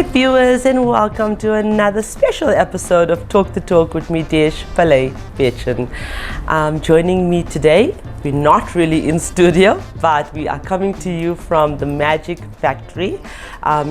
Hi viewers, and welcome to another special episode of Talk the Talk with me, Desh Bechin. Joining me today, we're not really in studio, but we are coming to you from the Magic Factory,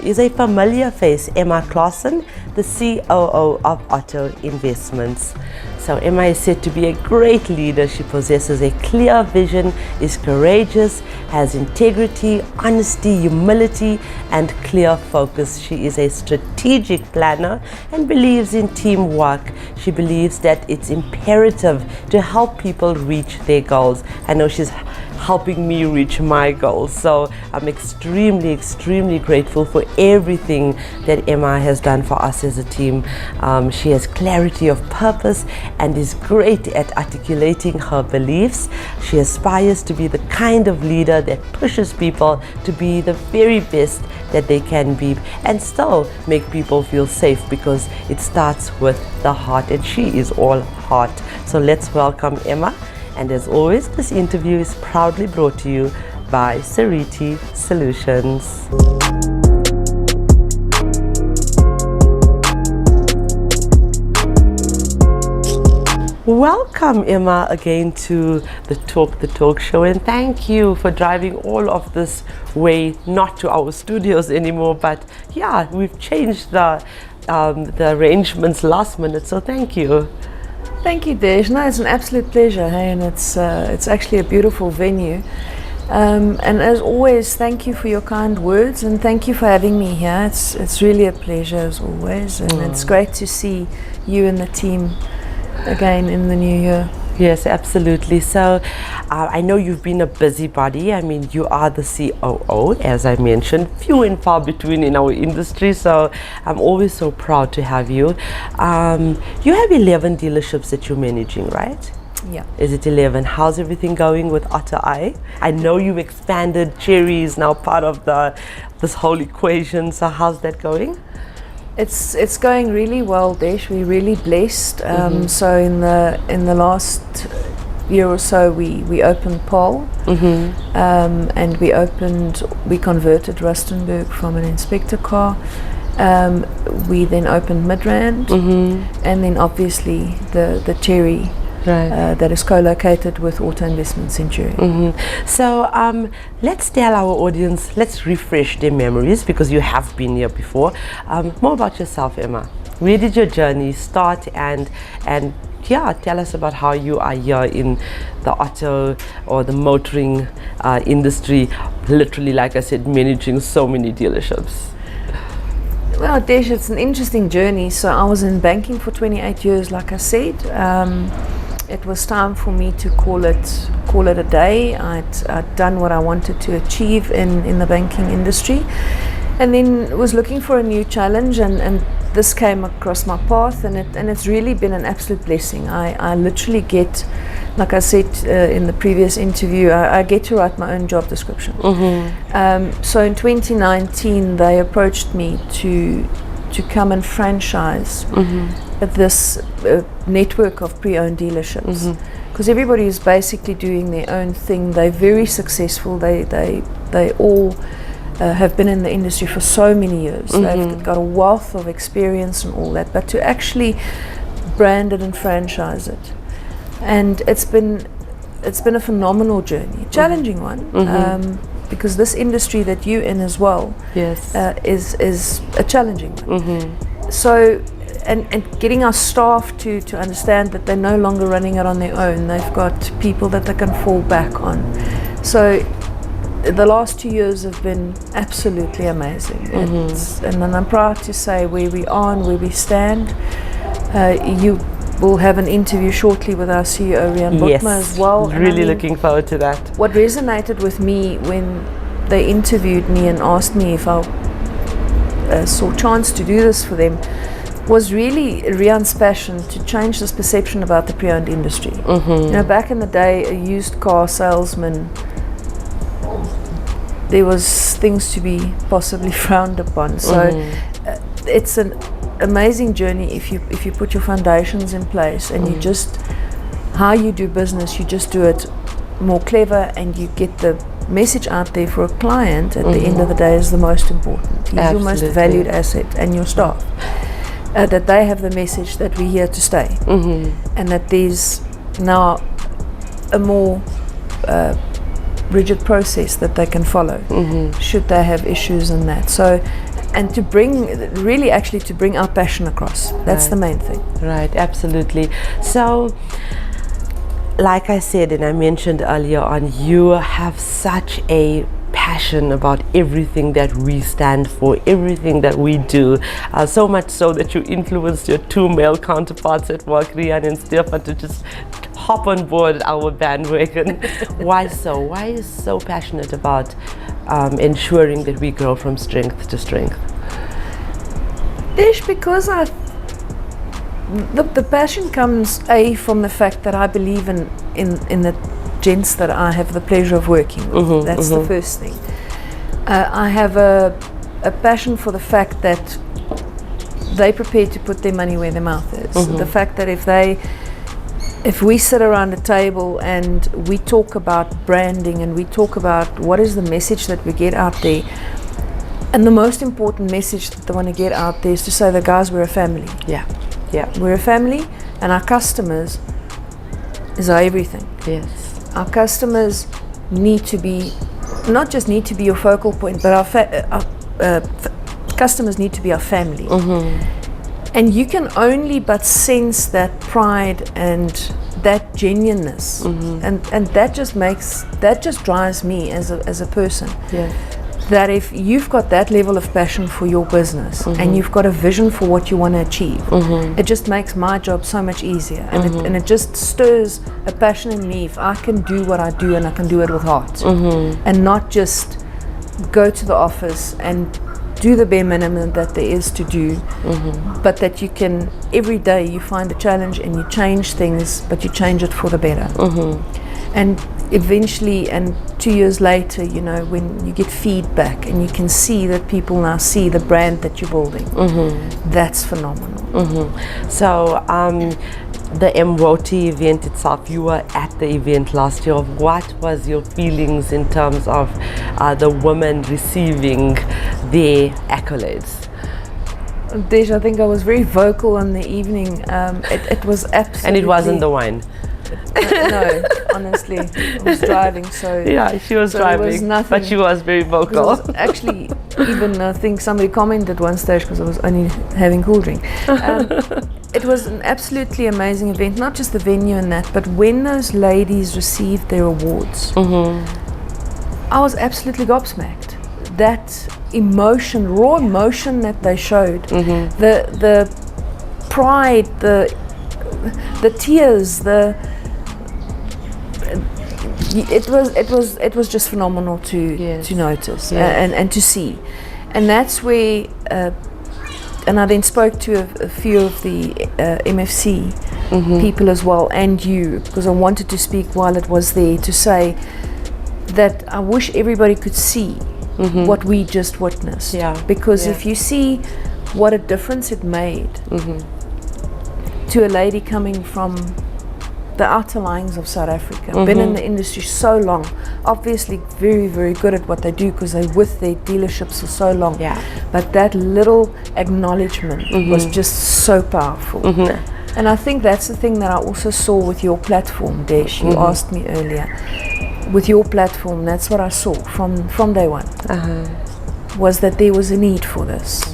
is a familiar face, Emma Claassen, the COO of Otto Investments. So Emma is said to be a great leader. She possesses a clear vision, is courageous, has integrity, honesty, humility, and clear focus. She is a strategic planner and believes in teamwork. She believes that it's imperative to help people reach their goals. I know she's helping me reach my goals. So I'm extremely grateful for everything that Emma has done for us as a team. She has clarity of purpose and is great at articulating her beliefs. She aspires to be the kind of leader that pushes people to be the very best that they can be and still make people feel safe, because it starts with the heart, and she is all heart. So let's welcome Emma. And as always, this interview is proudly brought to you by Sariti Solutions. Welcome, Emma, again to the Talk the Talk show, and thank you for driving all of this way, not to our studios anymore, but yeah, we've changed the arrangements last minute, so thank you. Thank you, Desh. No, it's an absolute pleasure, hey, and it's actually a beautiful venue. And as always, thank you for your kind words, and thank you for having me here. It's really a pleasure as always, and it's great to see you and the team again in the new year. Yes, absolutely. So I know you've been a busybody. I mean, you are the COO, as I mentioned, few and far between in our industry. So I'm always so proud to have you. You have 11 dealerships that you're managing, right? Yeah. Is it 11? How's everything going with Otto I? I know you've expanded. Cherry is now part of this whole equation. So how's that going? It's going really well, Desh. We're really blessed. So in the last year or so, we opened Paarl, and we converted Rustenburg from an inspector car. We then opened Midrand, and then obviously the Cherry. Right. That is co-located with Auto Investment Centurion. So let's tell our audience, let's refresh their memories, because you have been here before. More about yourself, Emma. Where did your journey start, and yeah, tell us about how you are here in the auto or the motoring industry, literally, like I said, managing so many dealerships. Well, Desh, it's an interesting journey. So I was in banking for 28 years, like I said. It was time for me to call it a day. I'd done what I wanted to achieve in the banking industry, and then was looking for a new challenge, and this came across my path, and it's really been an absolute blessing. I literally get, like I said in the previous interview, I get to write my own job description. So in 2019 they approached me to come and franchise this network of pre-owned dealerships, because everybody is basically doing their own thing. They're very successful. They all have been in the industry for so many years. They've got a wealth of experience and all that, but to actually brand it and franchise it, and it's been a phenomenal journey, challenging one, because this industry that you're in as well, yes, is a challenging one. So and getting our staff to understand that they're no longer running it on their own. They've got people that they can fall back on. So the last 2 years have been absolutely amazing. And then I'm proud to say where we are and where we stand. You will have an interview shortly with our CEO, Rian Botma, as well. Really looking forward to that. What resonated with me when they interviewed me and asked me if I saw a chance to do this for them was really Rian's passion to change this perception about the pre-owned industry. You know, back in the day, a used car salesman, there was things to be possibly frowned upon. So it's an amazing journey if you put your foundations in place, and you just, how you do business, you just do it more clever, and you get the message out there for a client at the end of the day is the most important. He's your most valued asset, and your staff. That they have the message that we're here to stay, and that there's now a more rigid process that they can follow should they have issues in that. So, and to bring our passion across, that's the main thing. Right, absolutely. So, like I said, and I mentioned earlier on, you have such a passion about everything that we stand for, everything that we do, so much so that you influenced your two male counterparts at work, Rian and Stefan, to just hop on board our bandwagon. Why so? Why are you so passionate about ensuring that we grow from strength to strength? Desh, because the passion comes from the fact that I believe in the gents that I have the pleasure of working with. That's the first thing. I have a passion for the fact that they're prepared to put their money where their mouth is. The fact that if we sit around a table and we talk about branding and we talk about what is the message that we get out there, and the most important message that they want to get out there is to say, the guys, we're a family. Yeah. We're a family, and our customers is our everything. Yes. Our customers need to be, not just need to be your focal point, but our customers need to be our family. And you can only but sense that pride and that genuineness, and that just drives me as a person. Yeah. That if you've got that level of passion for your business and you've got a vision for what you want to achieve, it just makes my job so much easier, and it just stirs a passion in me if I can do what I do and I can do it with heart, and not just go to the office and do the bare minimum that there is to do, but that you can, every day you find a challenge and you change things, but you change it for the better. And eventually, and 2 years later, you know, when you get feedback and you can see that people now see the brand that you're building, that's phenomenal. So the MWOT event itself, you were at the event last year. What was your feelings in terms of the women receiving their accolades? Desh, I think I was very vocal in the evening. It was absolutely... And it wasn't the wine? No, honestly, I was driving, so... Yeah, she was driving, but she was very vocal. Was actually, even I think somebody commented one stage because I was only having cool drink. It was an absolutely amazing event, not just the venue and that, but when those ladies received their awards, I was absolutely gobsmacked. That emotion, raw emotion that they showed, the pride, the tears, it was just phenomenal to notice and to see, and that's where. And I then spoke to a few of the MFC people as well, and you, because I wanted to speak while it was there, to say that I wish everybody could see what we just witnessed. Because if you see what a difference it made to a lady coming from the outer lyings of South Africa, been in the industry so long, obviously very, very good at what they do because they're with their dealerships for so long. But that little acknowledgement was just so powerful. And I think that's the thing that I also saw with your platform, Desh. You asked me earlier. With your platform, that's what I saw from day one, was that there was a need for this.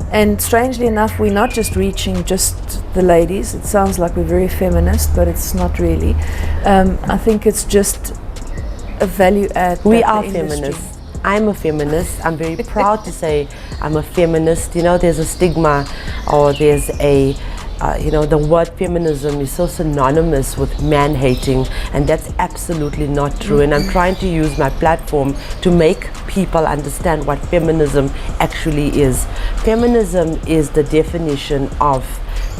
And strangely enough, we're not just reaching just the ladies. It sounds like we're very feminist, but it's not really. I think it's just a value add. We are feminists. I'm a feminist. I'm very proud to say I'm a feminist. You know, there's a stigma, or there's a the word feminism is so synonymous with man-hating, and that's absolutely not true. And I'm trying to use my platform to make people understand what feminism actually is. Feminism is the definition of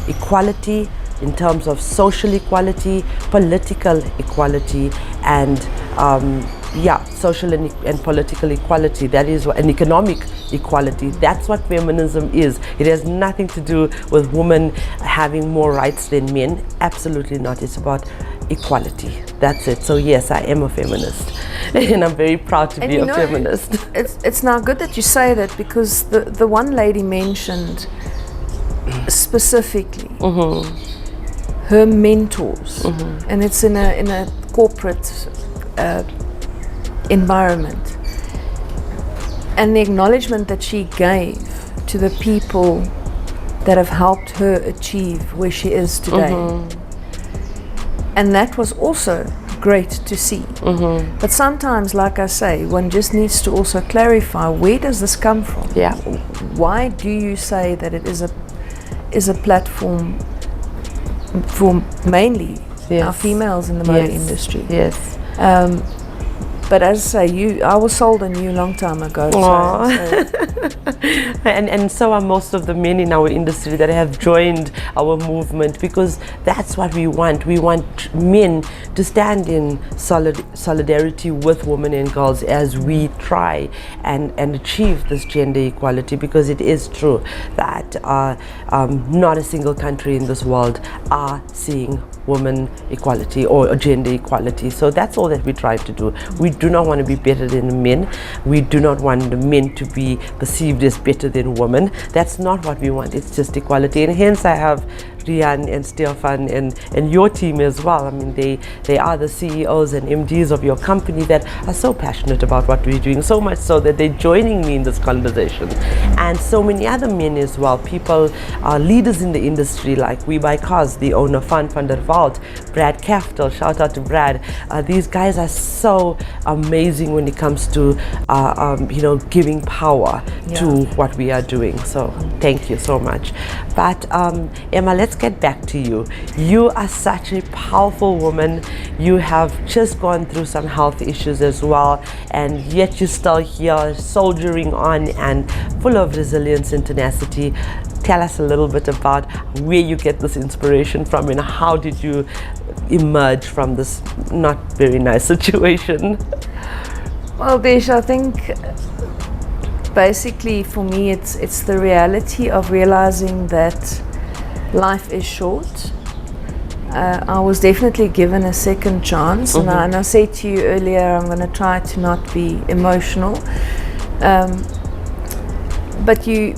equality in terms of social equality, political equality, and social and political equality. That is an economic equality. That's what feminism is. It has nothing to do with women having more rights than men. Absolutely not. It's about equality. That's it. So yes, I am a feminist, and I'm very proud to be a feminist. It's now good that you say that, because the one lady mentioned specifically her mentors, and it's in a corporate environment, and the acknowledgement that she gave to the people that have helped her achieve where she is today. And that was also great to see. But sometimes, like I say, one just needs to also clarify, where does this come from? Yeah. Why do you say that it is a platform for mainly our females in the motor industry? Yes. But as I say, I was sold on you a long time ago. And so are most of the men in our industry that have joined our movement, because that's what we want. We want men to stand in solidarity with women and girls as we try and achieve this gender equality, because it is true that not a single country in this world are seeing women equality or gender equality. So that's all that we try to do. We do not want to be better than the men. We do not want the men to be perceived as better than women. That's not what we want. It's just equality. And hence I have Rian and Stefan and your team as well. I mean, they are the CEOs and MDs of your company that are so passionate about what we're doing, so much so that they're joining me in this conversation. And so many other men as well, people, leaders in the industry, like We Buy Cars, the owner Van der Walt, Brad Kaftel, shout out to Brad. These guys are so amazing when it comes to giving power to what we are doing. So thank you so much. But Emma, let's get back to you. You are such a powerful woman. You have just gone through some health issues as well, and yet you're still here soldiering on and full of resilience and tenacity. Tell us a little bit about where you get this inspiration from, and how did you emerge from this not very nice situation? Well, Desh, I think basically for me it's the reality of realizing that life is short. I was definitely given a second chance, and I said to you earlier, I'm going to try to not be emotional. But you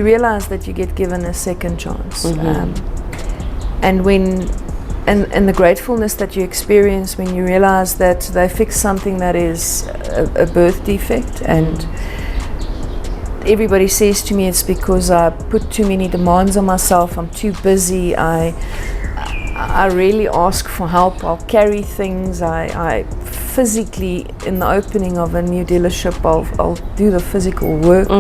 realize that you get given a second chance, and the gratefulness that you experience when you realize that they fix something that is a birth defect, and everybody says to me it's because I put too many demands on myself, I'm too busy, I really ask for help, I'll carry things, I physically, in the opening of a new dealership, I'll do the physical work.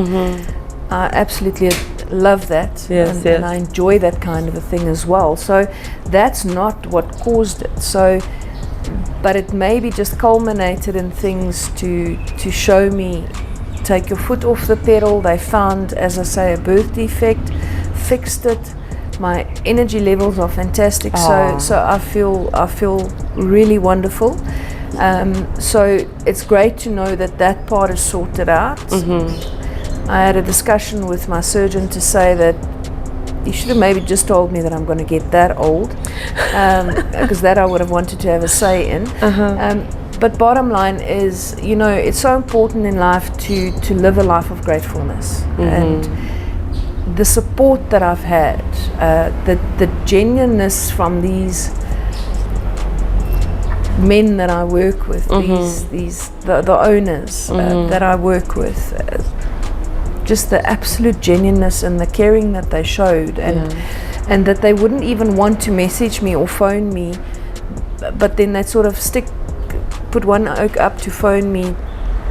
I absolutely love that, and I enjoy that kind of a thing as well. So that's not what caused it. So, but it maybe just culminated in things to show me, take your foot off the pedal. They found, as I say, a birth defect, fixed it. My energy levels are fantastic. So I feel really wonderful. So it's great to know that part is sorted out. I had a discussion with my surgeon to say that he should have maybe just told me that I'm going to get that old, because that I would have wanted to have a say in. But bottom line is, it's so important in life to live a life of gratefulness. And the support that I've had, the genuineness from these men that I work with, the owners that I work with, just the absolute genuineness and the caring that they showed, and that they wouldn't even want to message me or phone me, but then they'd sort of put one oak up to phone me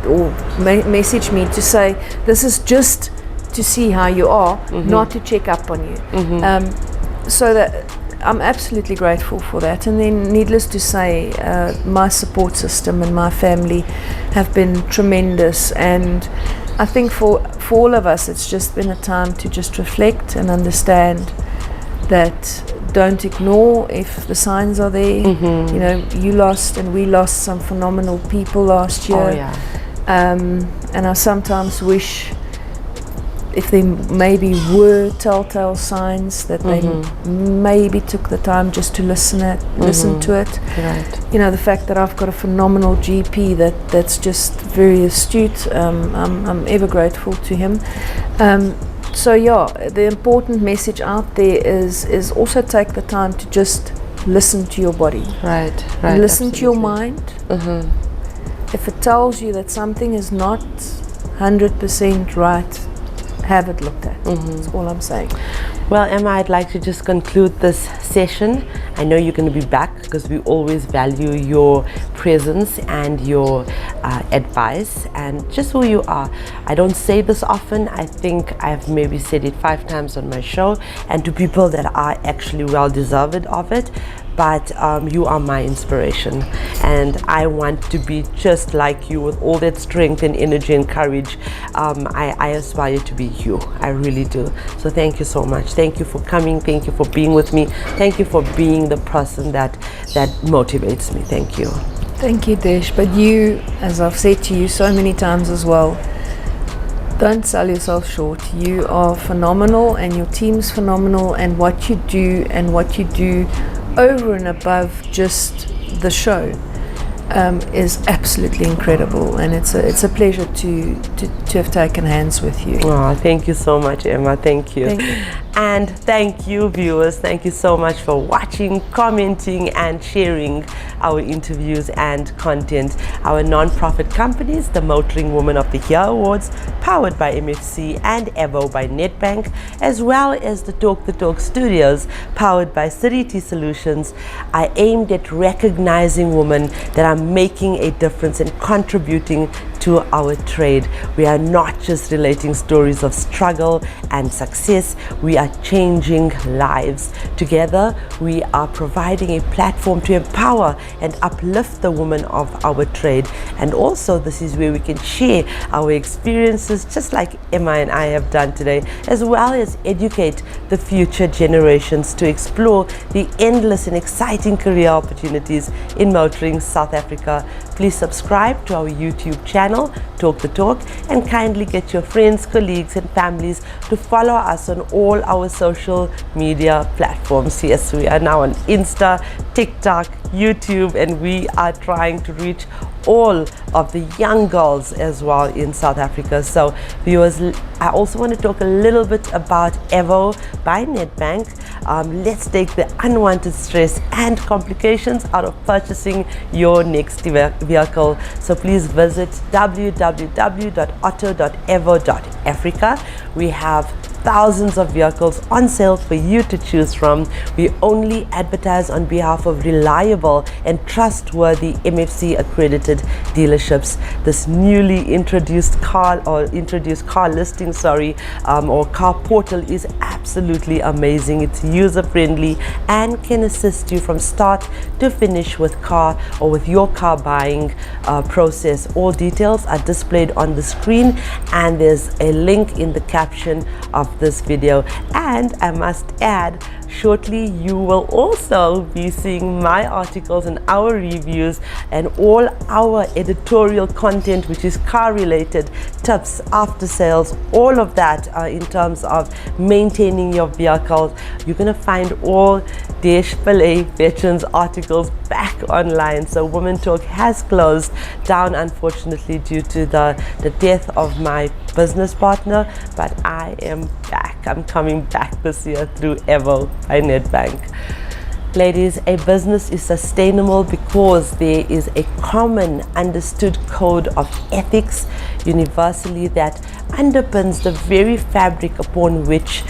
or message me to say, this is just to see how you are, not to check up on you. So that I'm absolutely grateful for that. And then needless to say, my support system and my family have been tremendous, and I think for all of us it's just been a time to just reflect and understand that don't ignore if the signs are there. You lost and we lost some phenomenal people last year. And I sometimes wish if there maybe were telltale signs that they maybe took the time just to listen to it. Right. You know, the fact that I've got a phenomenal GP that's just very astute. I'm ever grateful to him. So yeah, the important message out there is also take the time to just listen to your body. Right. Listen to your Absolutely. mind. If it tells you that something is not 100% right, have it looked at. That's all I'm saying. Well, Emma, I'd like to just conclude this session. I know you're going to be back because we always value your presence and your advice and just who you are. I don't say this often. I think I've maybe said it 5 times on my show and to people that are actually well deserved of it. But you are my inspiration, and I want to be just like you with all that strength and energy and courage. I aspire to be you. I really do. So thank you so much. Thank you for coming. Thank you for being with me. Thank you for being the person that motivates me. Thank you. Thank you, Desh. But you, as I've said to you so many times as well, don't sell yourself short. You are phenomenal and your team's phenomenal, and what you do over and above just the show is absolutely incredible, and it's a pleasure to have taken hands with you. Oh, thank you so much, Emma. Thank you. And thank you, viewers. Thank you so much for watching, commenting, and sharing our interviews and content. Our non-profit companies, the Motoring Woman of the Year Awards, powered by MFC and Evo by Nedbank, as well as the Talk the Torque Studios, powered by City Solutions, are aimed at recognizing women that are making a difference and contributing to our trade. We are not just relating stories of struggle and success, we are changing lives. Together, we are providing a platform to empower and uplift the women of our trade. And also, this is where we can share our experiences, just like Emma and I have done today, as well as educate the future generations to explore the endless and exciting career opportunities in motoring South Africa. Please subscribe to our YouTube channel, Talk the Talk, and kindly get your friends, colleagues, and families to follow us on all our social media platforms. Yes, we are now on Insta, TikTok, YouTube, and we are trying to reach all of the young girls as well in South Africa. So viewers, I also want to talk a little bit about Evo by Nedbank. Let's take the unwanted stress and complications out of purchasing your next vehicle. So please visit www.auto.evo.africa. We have thousands of vehicles on sale for you to choose from. We only advertise on behalf of reliable and trustworthy MFC accredited dealerships. This newly introduced car listing, or car portal is absolutely amazing. It's user friendly and can assist you from start to finish with your car buying process. All details are displayed on the screen, and there's a link in the caption of this video. And I must add, shortly you will also be seeing my articles and our reviews and all our editorial content, which is car related, tips, after sales, all of that in terms of maintaining your vehicles. You're going to find all Desh Pillay veterans articles back online. So Women Talk has closed down, unfortunately, due to the death of my business partner, but I am back. I'm coming back this year through Evo by Nedbank. Ladies, a business is sustainable because there is a common understood code of ethics universally that underpins the very fabric upon which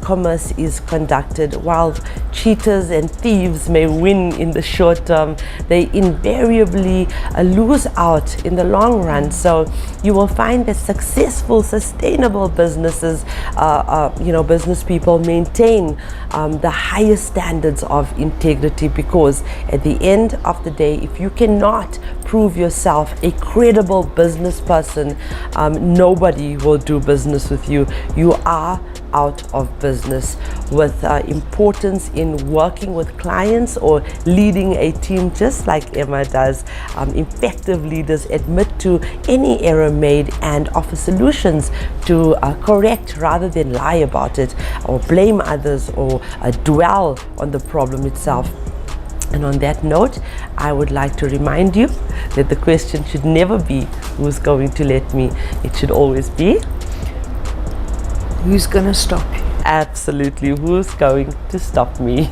commerce is conducted. While cheaters and thieves may win in the short term, they invariably lose out in the long run. So you will find that successful, sustainable businesses, business people maintain the highest standards of integrity, because at the end of the day, if you cannot prove yourself a credible business person, nobody will do business with you. You are out of business. With importance in working with clients or leading a team, just like Emma does, effective leaders admit to any error made and offer solutions to correct rather than lie about it or blame others or dwell on the problem itself. And on that note, I would like to remind you that the question should never be who's going to let me. It should always be, who's going to stop you? absolutely, who's going to stop me?